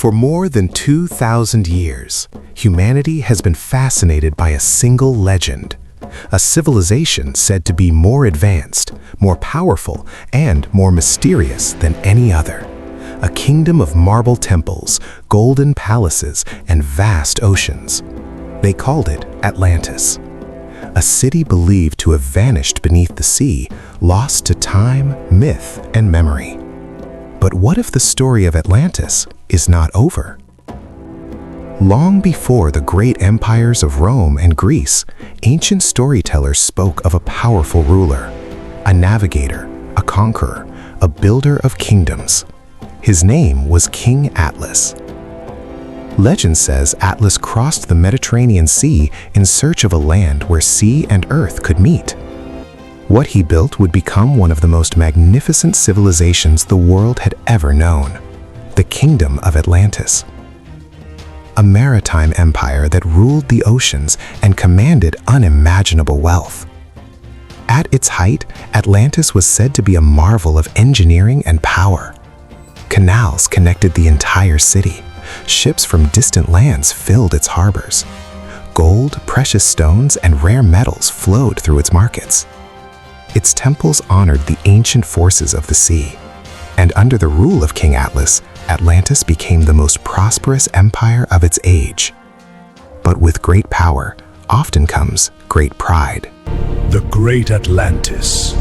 For more than 2,000 years, humanity has been fascinated by a single legend, a civilization said to be more advanced, more powerful, and more mysterious than any other. A kingdom of marble temples, golden palaces, and vast oceans. They called it Atlantis. A city believed to have vanished beneath the sea, lost to time, myth, and memory. But what if the story of Atlantis is not over? Long before the great empires of Rome and Greece, ancient storytellers spoke of a powerful ruler, a navigator, a conqueror, a builder of kingdoms. His name was King Atlas. Legend says Atlas crossed the Mediterranean Sea in search of a land where sea and earth could meet. What he built would become one of the most magnificent civilizations the world had ever known, the Kingdom of Atlantis. A maritime empire that ruled the oceans and commanded unimaginable wealth. At its height, Atlantis was said to be a marvel of engineering and power. Canals connected the entire city. Ships from distant lands filled its harbors. Gold, precious stones, and rare metals flowed through its markets. Its temples honored the ancient forces of the sea. And under the rule of King Atlas, Atlantis became the most prosperous empire of its age. But with great power often comes great pride. The Great Atlantis.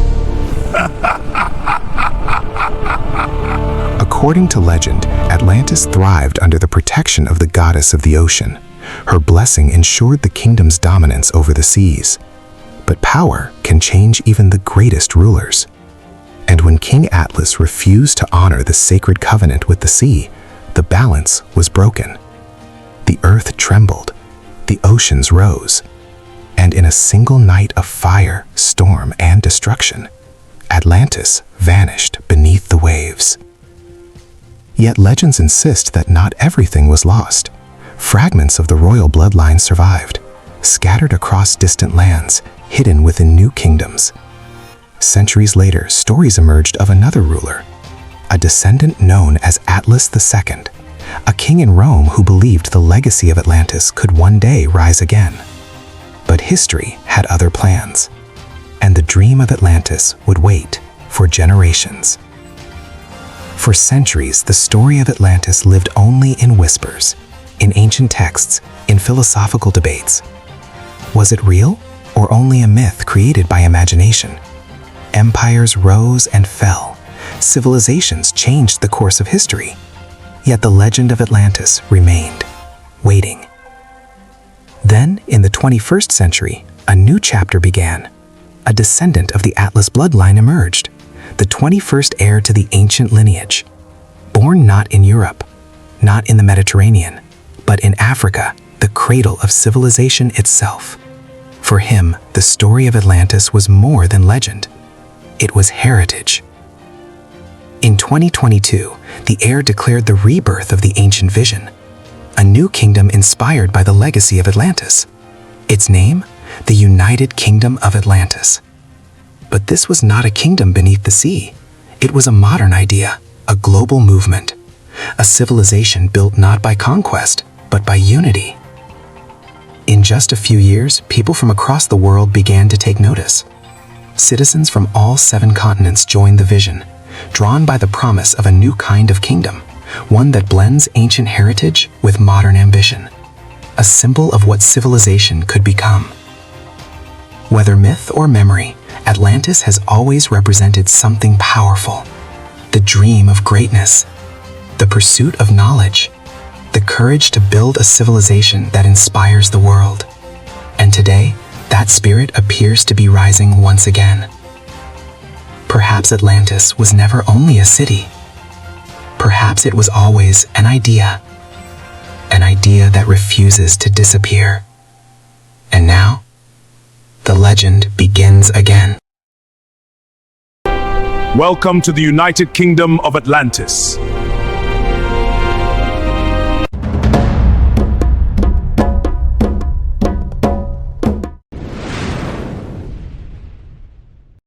According to legend, Atlantis thrived under the protection of the goddess of the ocean. Her blessing ensured the kingdom's dominance over the seas. But power can change even the greatest rulers. And when King Atlas refused to honor the sacred covenant with the sea, the balance was broken. The earth trembled, the oceans rose, and in a single night of fire, storm, and destruction, Atlantis vanished beneath the waves. Yet legends insist that not everything was lost. Fragments of the royal bloodline survived, scattered across distant lands, hidden within new kingdoms. Centuries later, stories emerged of another ruler, a descendant known as Atlas II, a king in Rome who believed the legacy of Atlantis could one day rise again. But history had other plans, and the dream of Atlantis would wait for generations. For centuries, the story of Atlantis lived only in whispers, in ancient texts, in philosophical debates. Was it real, or only a myth created by imagination? Empires rose and fell. Civilizations changed the course of history. Yet the legend of Atlantis remained, waiting. Then, in the 21st century, a new chapter began. A descendant of the Atlas bloodline emerged, the 21st heir to the ancient lineage. Born not in Europe, not in the Mediterranean, but in Africa, the cradle of civilization itself. For him, the story of Atlantis was more than legend. It was heritage. In 2022, the heir declared the rebirth of the ancient vision, a new kingdom inspired by the legacy of Atlantis. Its name? The United Kingdom of Atlantis. But this was not a kingdom beneath the sea. It was a modern idea, a global movement, a civilization built not by conquest, but by unity. In just a few years, people from across the world began to take notice. Citizens from all 7 continents joined the vision, drawn by the promise of a new kind of kingdom, one that blends ancient heritage with modern ambition, a symbol of what civilization could become. Whether myth or memory, Atlantis has always represented something powerful: the dream of greatness, the pursuit of knowledge, the courage to build a civilization that inspires the world. And today, that spirit appears to be rising once again. Perhaps Atlantis was never only a city. Perhaps it was always an idea that refuses to disappear. And now, the legend begins again. Welcome to the United Kingdom of Atlantis.